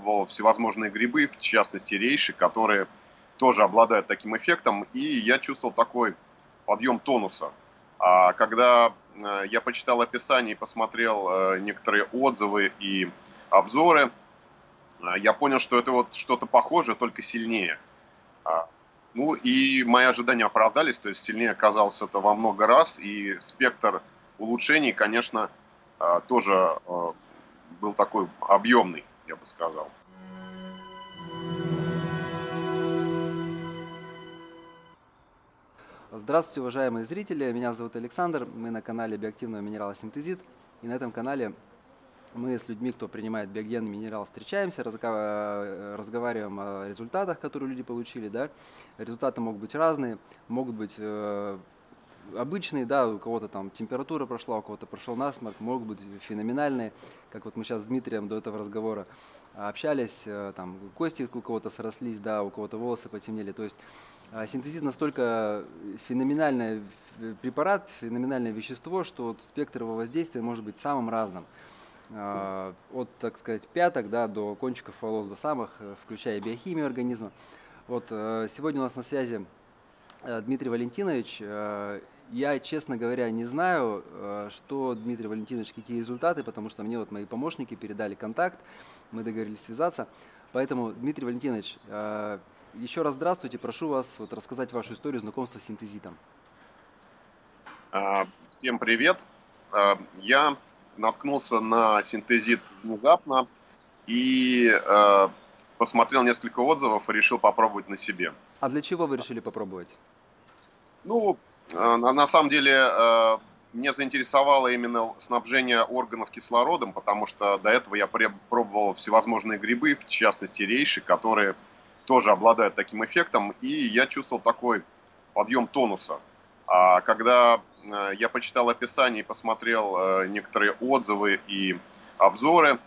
пробовал всевозможные грибы, в частности рейши, которые тоже обладают таким эффектом, и я чувствовал такой подъем тонуса. А когда я почитал описание и посмотрел некоторые отзывы и обзоры, я понял, что это вот что-то похожее, только сильнее. А, Ну и мои ожидания оправдались, то есть сильнее оказалось это во много раз, и спектр улучшений, конечно, тоже был такой объемный, я бы сказал. Здравствуйте, уважаемые зрители! Меня зовут Александр, мы на канале биоактивного минерала синтезит. И на этом канале мы с людьми, кто принимает биогенный минерал, встречаемся, разговариваем о результатах, которые люди получили. Да? Результаты могут быть разные, могут быть обычные, да, у кого-то там температура прошла, у кого-то прошел насморк, могут быть феноменальные, как вот мы сейчас с Дмитрием до этого разговора общались, там кости у кого-то срослись, да, у кого-то волосы потемнели. То есть синтезит настолько феноменальный препарат, феноменальное вещество, что вот спектр его воздействия может быть самым разным. От, так сказать, пяток, да, до кончиков волос, до самых, включая биохимию организма. Вот сегодня у нас на связи Дмитрий Валентинович. Я, честно говоря, не знаю, что Дмитрий Валентинович, какие результаты, потому что мне вот мои помощники передали контакт, мы договорились связаться. Поэтому, Дмитрий Валентинович, еще раз здравствуйте, прошу вас вот рассказать вашу историю знакомства с синтезитом. Всем привет. Я наткнулся на синтезит внезапно и посмотрел несколько отзывов и решил попробовать на себе. А для чего вы решили попробовать? Ну, на самом деле, меня заинтересовало именно снабжение органов кислородом, потому что до этого я пробовал всевозможные грибы, в частности рейши, которые тоже обладают таким эффектом, и я чувствовал такой подъем тонуса. А когда я почитал описание и посмотрел некоторые отзывы и обзоры,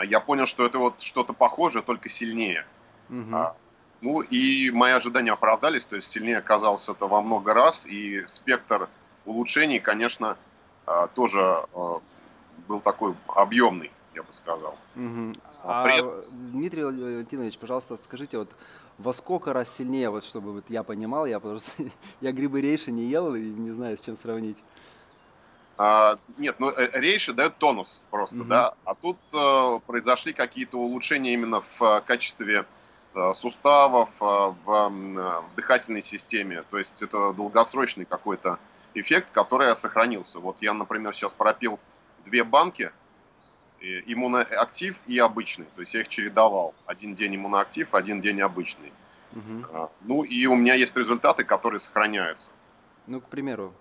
я понял, что это вот что-то похожее, только сильнее. Угу. А, Ну и мои ожидания оправдались, то есть сильнее оказалось это во много раз, и спектр улучшений, конечно, тоже был такой объемный, я бы сказал. Угу. При этом, Дмитрий Валентинович, пожалуйста, скажите, вот во сколько раз сильнее, вот чтобы вот я понимал, я просто я грибы рейши не ел и не знаю, с чем сравнить. нет, ну рейши дает тонус просто, Угу. да, а тут произошли какие-то улучшения именно в качестве суставов, в дыхательной системе, то есть это долгосрочный какой-то эффект, который сохранился. Вот я, например, сейчас пропил 2 банки, иммуноактив и обычный. То есть я их чередовал. Один день иммуноактив, один день обычный. Угу. Ну и у меня есть результаты, которые сохраняются. Ну, к примеру.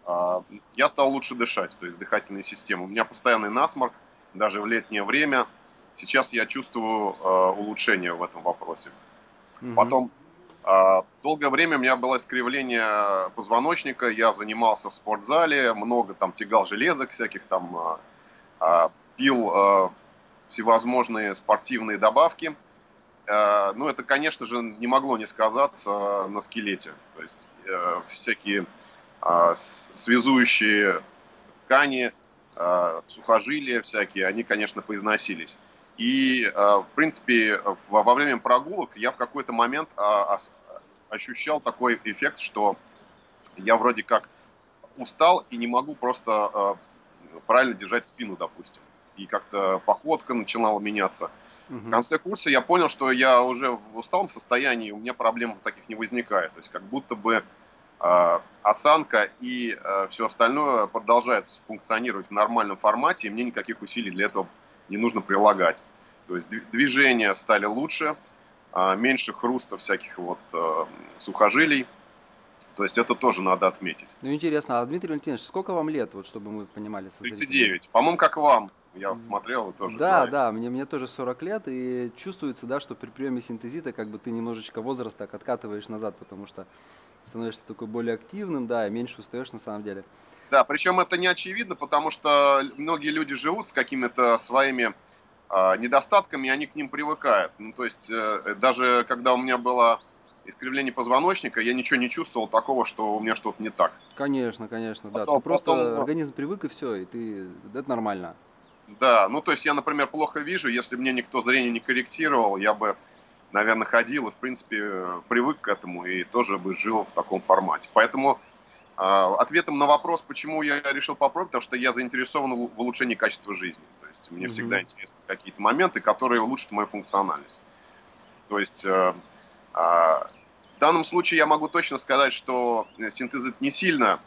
А, Я стал лучше дышать, то есть дыхательная система. У меня постоянный насморк, даже в летнее время. Сейчас я чувствую улучшение в этом вопросе. Угу. Потом долгое время у меня было искривление позвоночника, я занимался в спортзале, много там тягал железок всяких, там пил всевозможные спортивные добавки. Ну, это, конечно же, не могло не сказаться на скелете. То есть всякие связующие ткани, сухожилия всякие, они, конечно, поизносились. И, в принципе, во время прогулок я в какой-то момент ощущал такой эффект, что я вроде как устал и не могу просто правильно держать спину, допустим. И как-то походка начинала меняться. В Угу. конце курса я понял, что я уже в усталом состоянии, у меня проблем таких не возникает. То есть как будто бы осанка и все остальное продолжает функционировать в нормальном формате, и мне никаких усилий для этого не нужно прилагать. То есть движения стали лучше, меньше хруста всяких вот сухожилий. То есть это тоже надо отметить. Ну, интересно, а Дмитрий Валентинович, сколько вам лет, вот чтобы мы понимали со зрителями? 39. По-моему, как вам. Я смотрел, вы тоже Да, говорили. да, мне тоже 40 лет, и чувствуется, да, что при приеме синтезита как бы ты немножечко возраст так откатываешь назад, потому что становишься такой более активным, да, и меньше устаешь на самом деле. Да, причем это не очевидно, потому что многие люди живут с какими-то своими недостатками, и они к ним привыкают. Ну, то есть даже когда у меня было искривление позвоночника, я ничего не чувствовал такого, что у меня что-то не так. Конечно, конечно, да. Ты Потом, просто потом организм привык и все, и ты это нормально. Да, ну то есть я, например, плохо вижу, если мне никто зрение не корректировал, я бы, наверное, ходил и, в принципе, привык к этому и тоже бы жил в таком формате. Поэтому ответом на вопрос, почему я решил попробовать, потому что я заинтересован в улучшении качества жизни. То есть мне всегда Мгм. интересны какие-то моменты, которые улучшат мою функциональность. То есть в данном случае я могу точно сказать, что синтезит не сильно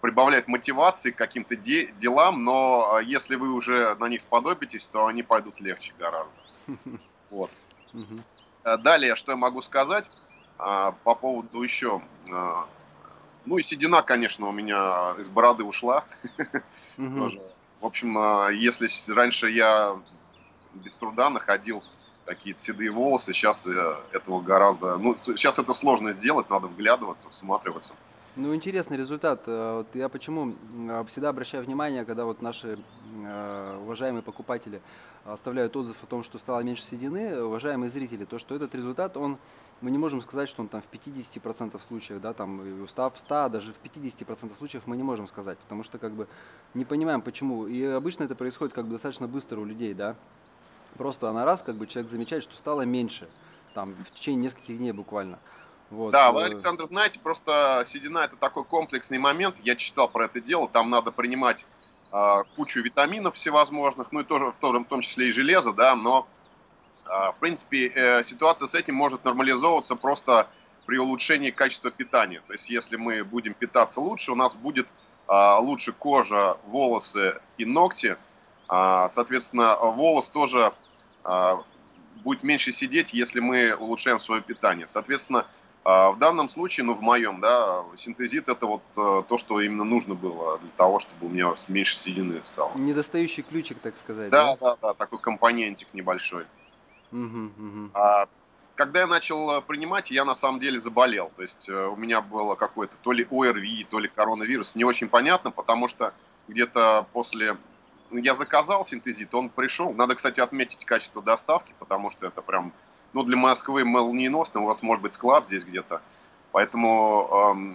прибавляет мотивации к каким-то делам, но если вы уже на них сподобитесь, то они пойдут легче гораздо. Вот. Мгм. Далее, что я могу сказать по поводу еще... Ну и седина, конечно, у меня из бороды ушла Мгм. тоже. В общем, если раньше я без труда находил какие-то седые волосы, сейчас этого гораздо... Ну, сейчас это сложно сделать, надо вглядываться, всматриваться. Ну, интересный результат. Вот я почему всегда обращаю внимание, когда вот наши уважаемые покупатели оставляют отзыв о том, что стало меньше седины, уважаемые зрители, то, что этот результат, мы не можем сказать, что он там в 50% случаев, да, там, и устав в 100, даже в 50% случаев мы не можем сказать, потому что как бы не понимаем, почему. И обычно это происходит как бы достаточно быстро у людей, да. Просто на раз как бы человек замечает, что стало меньше, там, в течение нескольких дней буквально. Вот. Да, вы, Александр, знаете, просто седина это такой комплексный момент. Я читал про это дело. Там надо принимать кучу витаминов всевозможных, ну и тоже в том числе и железо, да, но в принципе ситуация с этим может нормализовываться просто при улучшении качества питания. То есть если мы будем питаться лучше, у нас будет лучше кожа, волосы и ногти. Соответственно, волос тоже будет меньше сидеть, если мы улучшаем свое питание. Соответственно, в данном случае, ну, в моем, да, синтезит это вот то, что именно нужно было для того, чтобы у меня меньше седины стало. Недостающий ключик, так сказать, Да, да? да, да, такой компонентик небольшой. Мгм, мгм, А когда я начал принимать, я на самом деле заболел. То есть у меня было какое-то то ли ОРВИ, то ли коронавирус. Не очень понятно, потому что где-то после... Ну, я заказал синтезит, он пришел. Надо, кстати, отметить качество доставки, потому что это прям... Ну, для Москвы молниеносно. У вас может быть склад здесь где-то. Поэтому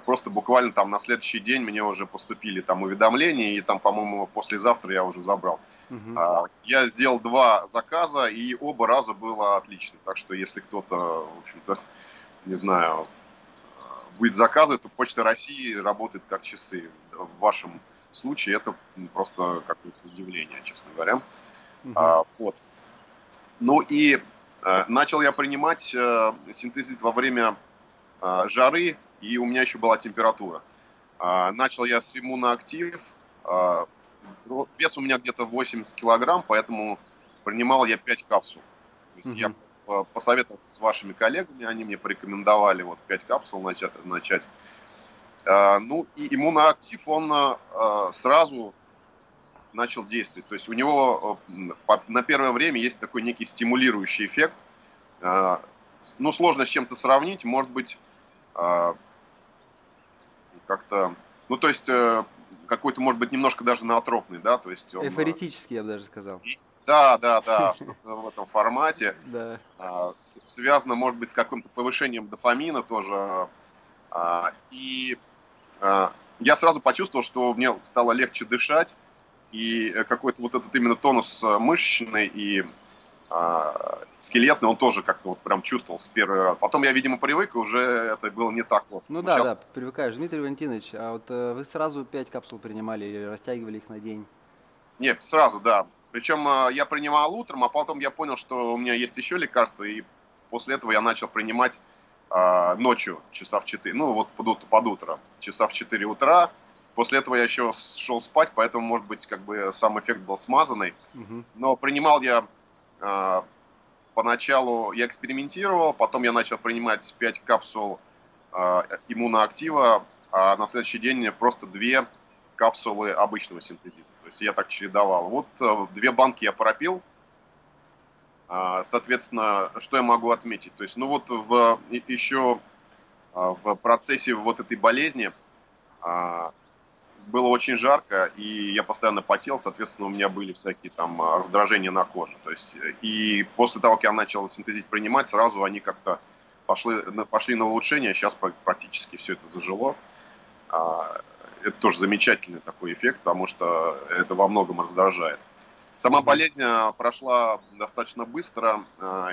просто буквально там на следующий день мне уже поступили там уведомления, и там, по-моему, послезавтра я уже забрал. мгм. Я сделал 2 заказа, и оба раза было отлично. Так что если кто-то, в общем-то, не знаю, будет заказывать, то Почта России работает как часы. В вашем случае это просто какое-то удивление, честно говоря. Мгм. Вот. Ну и начал я принимать синтезит во время жары, и у меня еще была температура. Начал я с иммуноактив. а, Вес у меня где-то 80 килограмм, поэтому принимал я 5 капсул. То есть я Мгм. посоветовался с вашими коллегами, они мне порекомендовали вот 5 капсул начать. Ну и иммуноактив, он сразу начал действовать. То есть у него на первое время есть такой некий стимулирующий эффект. А, Ну, сложно с чем-то сравнить. Может быть, а, как-то... Ну, то есть какой-то, может быть, немножко даже наотропный, да, то есть он... Эйфоритический, я бы даже сказал. Да, да, да, что-то в этом формате. Да. Связано, может быть, с каким-то повышением дофамина тоже. И я сразу почувствовал, что мне стало легче дышать, и какой-то вот этот именно тонус мышечный и скелетный, он тоже как-то вот прям чувствовал с первого раза. Потом я, видимо, привык, и уже это было не так вот. Ну Но да, сейчас да, привыкаешь. Дмитрий Валентинович, а вот вы сразу 5 капсул принимали или растягивали их на день? нет, сразу, да. Причем я принимал утром, а потом я понял, что у меня есть еще лекарства, и после этого я начал принимать ночью часа в 4, ну вот под утро, часа в 4 утра. После этого я еще шел спать, поэтому, может быть, как бы сам эффект был смазанный. Мгм. Но принимал я а, поначалу, я экспериментировал, потом я начал принимать 5 капсул иммуноактива, а на следующий день просто 2 капсулы обычного синтезита. То есть я так чередовал. Вот 2 банки я пропил. Соответственно, что я могу отметить? То есть, ну вот еще в процессе вот этой болезни а, было очень жарко, и я постоянно потел, соответственно, у меня были всякие там раздражения на коже. То есть, и после того, как я начал синтезит принимать, сразу они как-то пошли на улучшение, сейчас практически все это зажило. А, Это тоже замечательный такой эффект, потому что это во многом раздражает. Сама Мгм. болезнь прошла достаточно быстро.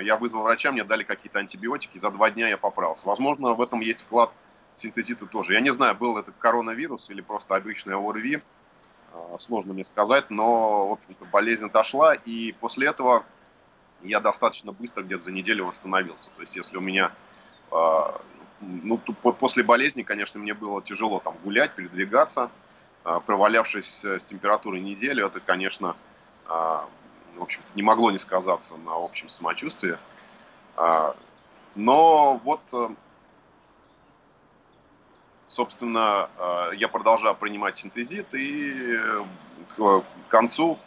Я вызвал врача, мне дали какие-то антибиотики, за 2 дня я поправился. Возможно, в этом есть вклад синтезита тоже. Я не знаю, был это коронавирус или просто обычный ОРВИ, сложно мне сказать, но, в общем-то, болезнь отошла, и после этого я достаточно быстро, где-то за неделю восстановился. То есть, если у меня, а, ну, после болезни, конечно, мне было тяжело там гулять, передвигаться, провалявшись с температурой неделю, это, конечно, а, в общем-то, не могло не сказаться на общем самочувствии. А, Но вот, собственно, я продолжаю принимать синтезит, и к концу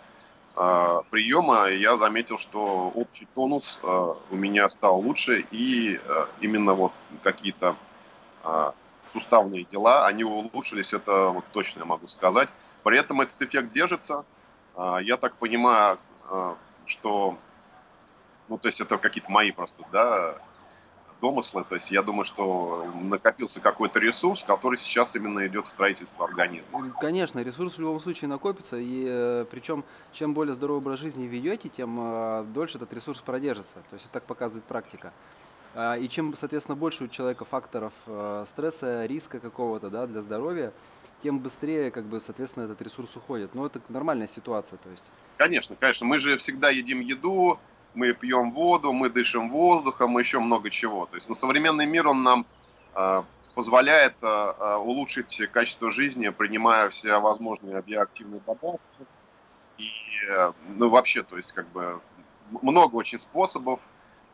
приема я заметил, что общий тонус у меня стал лучше, и именно вот какие-то а, суставные дела, они улучшились, это вот точно я могу сказать. При этом этот эффект держится. Я так понимаю, что, ну, то есть это какие-то мои просто, да, домыслы. То есть я думаю, что накопился какой-то ресурс, который сейчас именно идет в строительство организма. Конечно, ресурс в любом случае накопится, и причем чем более здоровый образ жизни ведете, тем дольше этот ресурс продержится. То есть это так показывает практика. И чем, соответственно, больше у человека факторов стресса, риска какого-то, да, для здоровья, тем быстрее, как бы, соответственно, этот ресурс уходит. Но это нормальная ситуация, то есть. Конечно, конечно, мы же всегда едим еду, мы пьем воду, мы дышим воздухом, еще много чего. То есть, ну, современный мир, он нам э, позволяет улучшить качество жизни, принимая все возможные биоактивные добавки. И, ну, вообще, то есть, как бы, много очень способов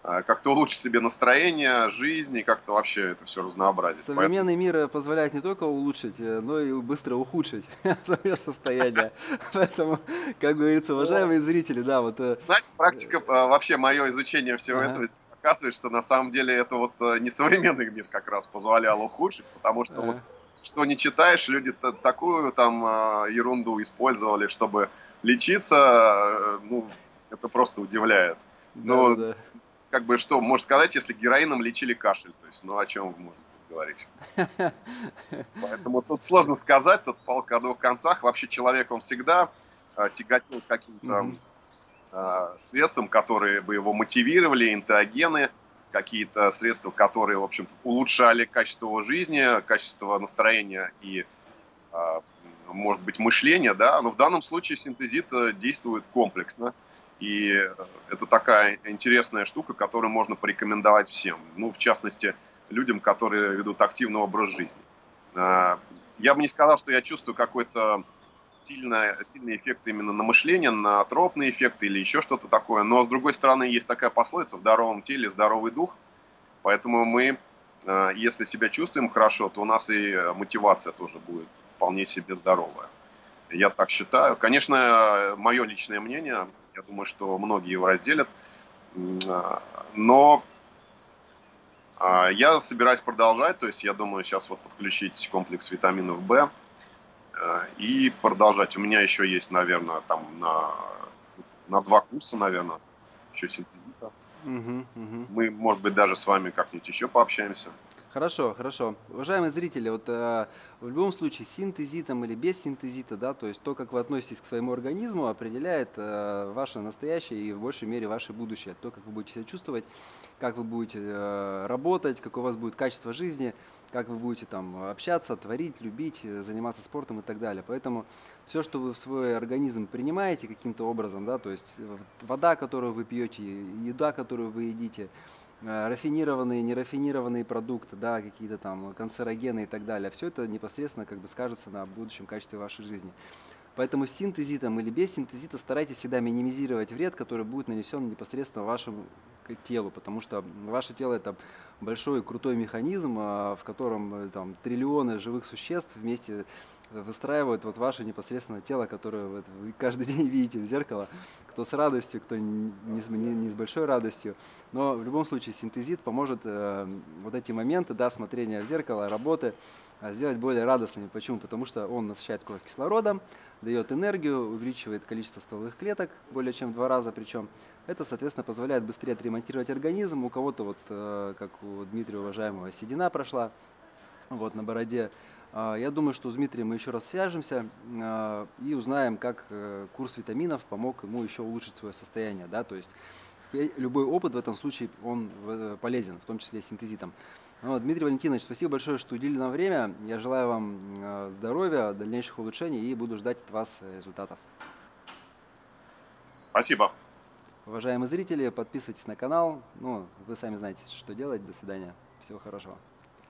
как-то улучшить себе настроение, жизнь и как-то вообще это все разнообразить. Поэтому, Современный мир позволяет не только улучшить, но и быстро ухудшить свое состояние. Поэтому, как говорится, ну, уважаемые зрители, да, вот. знаете, практика, вообще мое изучение всего Ага, этого показывает, что на самом деле это вот не современный мир как раз позволял ухудшить, потому что вот ага. что не читаешь, люди такую там ерунду использовали, чтобы лечиться, ну, это просто удивляет. Ну, Да-да-да. как бы что можно сказать, если героином лечили кашель, то есть, ну, о чем можно тут говорить? Поэтому тут сложно сказать, тут палка о двух концах. Вообще человек, он всегда тяготел к каким-то Мгм. средствам, которые бы его мотивировали, энтеогены, какие-то средства, которые, в общем улучшали качество его жизни, качество настроения и, может быть, мышления, да, но в данном случае синтезит действует комплексно, и это такая интересная штука, которую можно порекомендовать всем, ну, в частности, людям, которые ведут активный образ жизни. А, Я бы не сказал, что я чувствую какой-то сильный эффект именно на мышление, на тропный эффект или еще что-то такое. Но, с другой стороны, есть такая пословица: в здоровом теле здоровый дух. Поэтому мы, если себя чувствуем хорошо, то у нас и мотивация тоже будет вполне себе здоровая. Я так считаю. Конечно, мое личное мнение, я думаю, что многие его разделят, но я собираюсь продолжать. То есть я думаю сейчас вот подключить комплекс витаминов В, и продолжать. У меня еще есть, наверное, там на 2 курса, наверное, еще синтезита. Мгм, мгм. Мы, может быть, даже с вами как-нибудь еще пообщаемся. Хорошо, хорошо. Уважаемые зрители, вот в любом случае с синтезитом или без синтезита, да, то есть то, как вы относитесь к своему организму, определяет ваше настоящее и в большей мере ваше будущее. То, как вы будете себя чувствовать, как вы будете работать, какое у вас будет качество жизни, как вы будете там общаться, творить, любить, заниматься спортом и так далее. Поэтому все, что вы в свой организм принимаете каким-то образом, да, то есть вода, которую вы пьете, еда, которую вы едите, рафинированные, нерафинированные продукты, да, какие-то там канцерогены и так далее. Все это непосредственно как бы скажется на будущем качестве вашей жизни. Поэтому с синтезитом или без синтезита старайтесь всегда минимизировать вред, который будет нанесен непосредственно вашему телу, потому что ваше тело это большой крутой механизм, в котором там триллионы живых существ вместе выстраивают вот ваше непосредственно тело, которое вот вы каждый день видите в зеркало, кто с радостью, кто не с большой радостью. Но в любом случае синтезит поможет вот эти моменты, да, смотрения в зеркало, работы сделать более радостными. Почему? Потому что он насыщает кровь кислородом, дает энергию, увеличивает количество стволовых клеток более чем в 2 раза причем. Это, соответственно, позволяет быстрее отремонтировать организм. У кого-то, вот, как у Дмитрия уважаемого, седина прошла, вот, на бороде. Я думаю, что с Дмитрием мы еще раз свяжемся и узнаем, как курс витаминов помог ему еще улучшить свое состояние. Да? То есть любой опыт в этом случае он полезен, в том числе синтезитом. Дмитрий Валентинович, спасибо большое, что уделили нам время. Я желаю вам здоровья, дальнейших улучшений и буду ждать от вас результатов. Спасибо. Уважаемые зрители, подписывайтесь на канал. Вы сами знаете, что делать. До свидания. Всего хорошего.